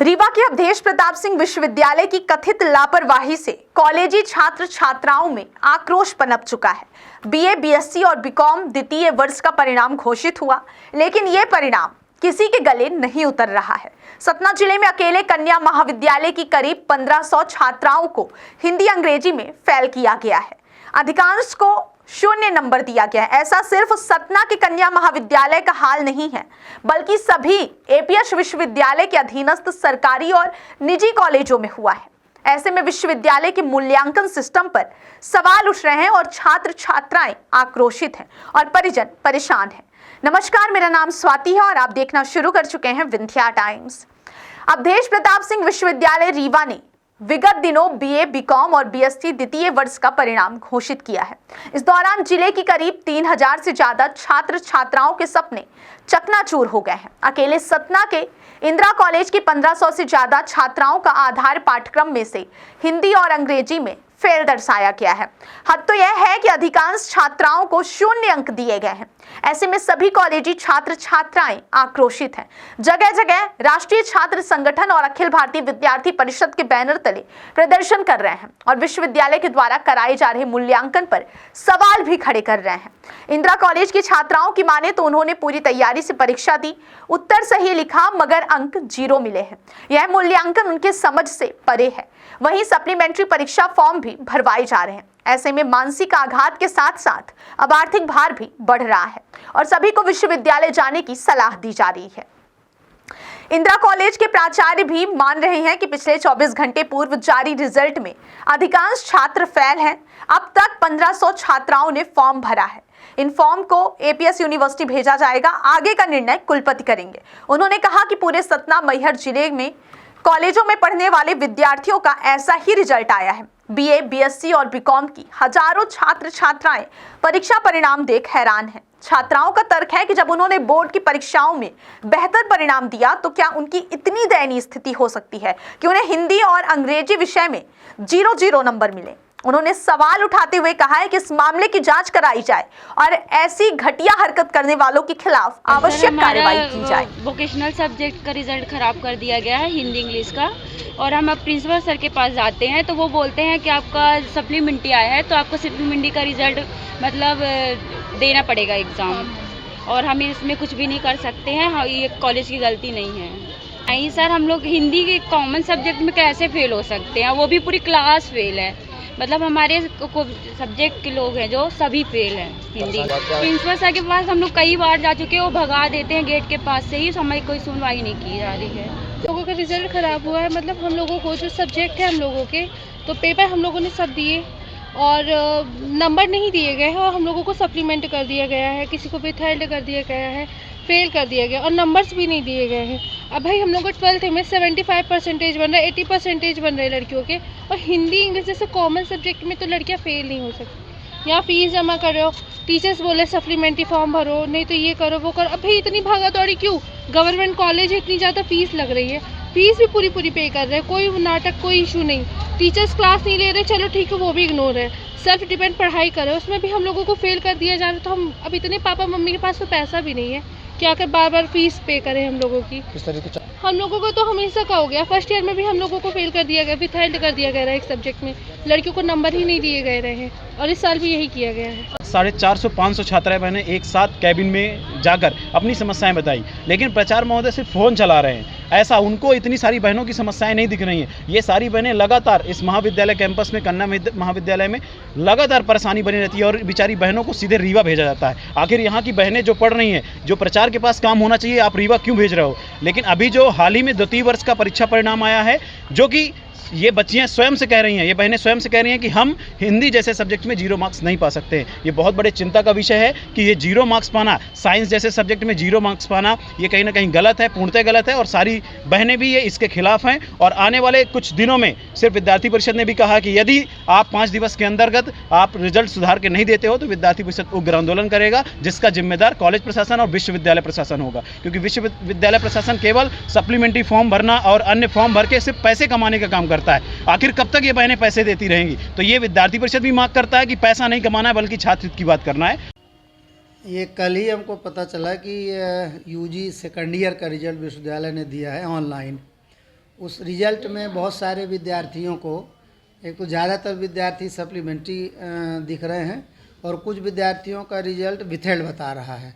रीवा के अवधेश प्रताप सिंह विश्वविद्यालय की कथित लापरवाही से कॉलेजी छात्र छात्राओं में आक्रोश पनप चुका है। बीए, बीएससी और बीकॉम द्वितीय वर्ष का परिणाम घोषित हुआ, लेकिन ये परिणाम किसी के गले नहीं उतर रहा है। सतना जिले में अकेले कन्या महाविद्यालय की करीब 1500 छात्राओं को हिंदी अंग्रेजी में फेल किया गया है। अधिकांश को 0 नंबर दिया गया है। ऐसा सिर्फ सतना के कन्या महाविद्यालय का हाल नहीं है, बल्कि सभी एपीएस विश्वविद्यालय के अधीनस्थ सरकारी और निजी कॉलेजों में हुआ है। ऐसे में विश्वविद्यालय के मूल्यांकन सिस्टम पर सवाल उठ रहे हैं और छात्र छात्राएं आक्रोशित हैं और परिजन परेशान हैं। नमस्कार, मेरा नाम स्वाति है और आप देखना शुरू कर चुके हैं विंध्या टाइम्स। अवधेश प्रताप सिंह विश्वविद्यालय रीवा ने विगत दिनों बीए, बीकॉम और बीएससी द्वितीय वर्ष का परिणाम घोषित किया है। इस दौरान जिले की करीब 3000 से ज्यादा छात्र छात्राओं के सपने चकनाचूर हो गए हैं। अकेले सतना के इंदिरा कॉलेज की 1500 से ज्यादा छात्राओं का आधार पाठ्यक्रम में से हिंदी और अंग्रेजी में फेल दर्शाया गया है। हद तो यह है कि अधिकांश छात्राओं को 0 अंक दिए गए हैं। ऐसे में सभी कॉलेजी छात्र छात्राएं आक्रोशित हैं। जगह जगह राष्ट्रीय छात्र संगठन और अखिल भारतीय विद्यार्थी परिषद के बैनर तले प्रदर्शन कर रहे हैं और विश्वविद्यालय के द्वारा कराए जा रहे मूल्यांकन पर सवाल भी खड़े कर रहे हैं। इंदिरा कॉलेज की छात्राओं की माने तो उन्होंने पूरी तैयारी से परीक्षा दी, उत्तर सही लिखा, मगर अंक 0 मिले हैं। यह मूल्यांकन उनके समझ से परे है। वहीं सप्लीमेंट्री परीक्षा फॉर्म भी भरवाए जा रहे हैं। ऐसे में मानसिक आघात के साथ साथ अब आर्थिक भार भी बढ़ रहा है और सभी को विश्वविद्यालय जाने की सलाह दी जा रही है। इंदिरा कॉलेज के प्राचार्य भी मान रहे हैं कि पिछले 24 घंटे पूर्व जारी रिजल्ट में अधिकांश छात्र फेल हैं। अब तक 1500 छात्राओं ने फॉर्म भरा है। इन फॉर्म को एपीएस यूनिवर्सिटी भेजा जाएगा। आगे का निर्णय कुलपति करेंगे। उन्होंने कहा कि पूरे सतना मैहर जिले में कॉलेजों में पढ़ने वाले विद्यार्थियों का ऐसा ही रिजल्ट आया है। बीए, बीएससी और बीकॉम की हजारों छात्र छात्राएं परीक्षा परिणाम देख हैरान हैं। छात्राओं का तर्क है कि जब उन्होंने बोर्ड की परीक्षाओं में बेहतर परिणाम दिया तो क्या उनकी इतनी दयनीय स्थिति हो सकती है कि उन्हें हिंदी और अंग्रेजी विषय में 0 नंबर मिले। उन्होंने सवाल उठाते हुए कहा है कि इस मामले की जांच कराई जाए और ऐसी घटिया हरकत करने वालों के खिलाफ आवश्यक कार्रवाई की जाए। वोकेशनल सब्जेक्ट का रिजल्ट खराब कर दिया गया है, हिंदी इंग्लिश का, और हम अब प्रिंसिपल सर के पास जाते हैं तो वो बोलते हैं कि आपका सप्लीमेंट्री आया है तो आपको सप्लीमेंट्री का रिजल्ट मतलब देना पड़ेगा एग्ज़ाम, और हम इसमें कुछ भी नहीं कर सकते हैं। हाँ, ये कॉलेज की गलती नहीं है। नहीं सर, हम लोग हिंदी के कॉमन सब्जेक्ट में कैसे फेल हो सकते हैं? वो भी पूरी क्लास फेल है। मतलब हमारे सब्जेक्ट के लोग हैं जो सभी फेल हैं हिंदी। प्रिंसिपल सर के पास हम लोग कई बार जा चुके हैं, वो भगा देते हैं गेट के पास से ही, हमारी कोई सुनवाई नहीं की जा रही है। लोगों का रिजल्ट ख़राब हुआ है। मतलब हम लोगों को जो सब्जेक्ट है हम लोगों के, तो पेपर हम लोगों ने सब दिए और नंबर नहीं दिए गए हैं और हम लोगों को सप्लीमेंट कर दिया गया है, किसी को विथहेल्ड कर दिया गया है, फेल कर दिया गया और नंबर्स भी नहीं दिए गए हैं। अब भाई हम लोग को 12th में 75% बन रहा है, 80% बन रहे हैं लड़कियों के, और हिंदी इंग्लिश जैसे कॉमन सब्जेक्ट में तो लड़कियां फेल नहीं हो सकती। यहाँ फीस जमा कर रहे हो, टीचर्स बोले सप्लीमेंट्री फॉर्म भरो, नहीं तो ये करो वो करो। अब भाई इतनी भागा दौड़ी क्यों? गवर्नमेंट कॉलेज है, इतनी ज़्यादा फीस लग रही है, फीस भी पूरी पे कर रहे हैं, कोई नाटक कोई इशू नहीं। टीचर्स क्लास नहीं ले रहे, चलो ठीक है, वो भी इग्नोर है। सेल्फ डिपेंड पढ़ाई कर रहे हैं, उसमें भी हम लोगों को फेल कर दिया जा रहा है। तो हम अब इतने पापा मम्मी के पास तो पैसा भी नहीं है क्या कर बार फीस पे करें हम लोगों की। हम लोगों को तो हमेशा का हो गया, फर्स्ट ईयर में भी हम लोगों को फेल कर दिया गया, विथहेल्ड कर दिया गया है एक सब्जेक्ट में, लड़कियों को नंबर ही नहीं दिए गए रहे हैं और इस साल भी यही किया गया है। 450-500 छात्राएं बहनें एक साथ कैबिन में जाकर अपनी समस्याएं बताई, लेकिन प्राचार्य महोदय सिर्फ फ़ोन चला रहे हैं। ऐसा उनको इतनी सारी बहनों की समस्याएं नहीं दिख रही हैं। ये सारी बहनें लगातार इस महाविद्यालय कैंपस में, कन्या महाविद्यालय में लगातार परेशानी बनी रहती है और बेचारी बहनों को सीधे रीवा भेजा जाता है। आखिर यहाँ की बहनें जो पढ़ रही हैं, जो प्रचार के पास काम होना चाहिए, आप रीवा क्यों भेज रहे हो? लेकिन अभी जो हाल ही में द्वितीय वर्ष का परीक्षा परिणाम आया है, जो कि ये बच्चियां स्वयं से कह रही हैं, ये बहनें स्वयं से कह रही हैं कि हम हिंदी जैसे सब्जेक्ट में 0 मार्क्स नहीं पा सकते। ये बहुत बड़े चिंता का विषय है कि ये 0 मार्क्स पाना, साइंस जैसे सब्जेक्ट में 0 मार्क्स पाना, ये कहीं ना कहीं गलत है, पूर्णतः गलत है और सारी बहनें भी ये इसके खिलाफ हैं। और आने वाले कुछ दिनों में सिर्फ विद्यार्थी परिषद ने भी कहा कि यदि आप 5 दिवस के अंतर्गत आप रिजल्ट सुधार के नहीं देते हो तो विद्यार्थी परिषद उग्र आंदोलन करेगा, जिसका जिम्मेदार कॉलेज प्रशासन और विश्वविद्यालय प्रशासन होगा। क्योंकि विश्वविद्यालय प्रशासन केवल सप्लीमेंट्री फॉर्म भरना और अन्य फॉर्म भर के सिर्फ पैसे कमाने का काम करता है। आखिर कब तक ये बहनें पैसे देती रहेंगी? तो ये विद्यार्थी परिषद भी मांग करता है कि पैसा नहीं कमाना है बल्कि छात्र हित की बात करना है। ये कल ही हमको पता चला कि यूजी सेकंड ईयर का रिजल्ट विश्वविद्यालय ने दिया है ऑनलाइन, उस रिजल्ट में बहुत सारे विद्यार्थियों को, एक तो ज़्यादातर विद्यार्थी सप्लीमेंट्री दिख रहे हैं और कुछ विद्यार्थियों का रिजल्ट विथेल्ड बता रहा है,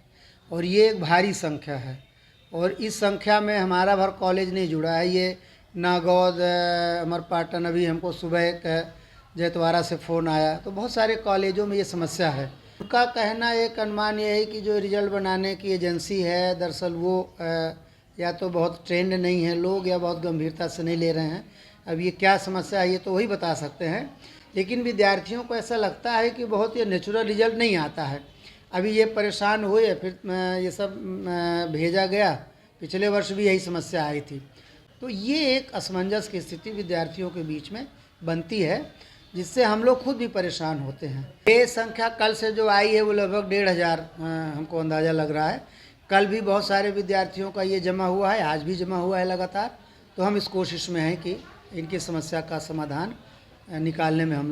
और ये एक भारी संख्या है। और इस संख्या में हमारा भर कॉलेज नहीं जुड़ा है। ये नागौद, अमरपाटन, अभी हमको सुबह एक जैतवाड़ा से फ़ोन आया, तो बहुत सारे कॉलेजों में ये समस्या है। उनका कहना एक अनुमान ये है कि जो रिजल्ट बनाने की एजेंसी है, दरअसल वो या तो बहुत ट्रेंड नहीं है लोग, या बहुत गंभीरता से नहीं ले रहे हैं। अब ये क्या समस्या है ये तो वही बता सकते हैं, लेकिन विद्यार्थियों को ऐसा लगता है कि बहुत ये नेचुरल रिजल्ट नहीं आता है। अभी ये परेशान हुए, फिर ये सब भेजा गया। पिछले वर्ष भी यही समस्या आई थी। तो ये एक असमंजस की स्थिति विद्यार्थियों के बीच में बनती है, जिससे हम लोग खुद भी परेशान होते हैं। ये संख्या कल से जो आई है वो लगभग 1500 हमको अंदाज़ा लग रहा है। कल भी बहुत सारे विद्यार्थियों का ये जमा हुआ है, आज भी जमा हुआ है लगातार। तो हम इस कोशिश में हैं कि इनकी समस्या का समाधान निकालने में हम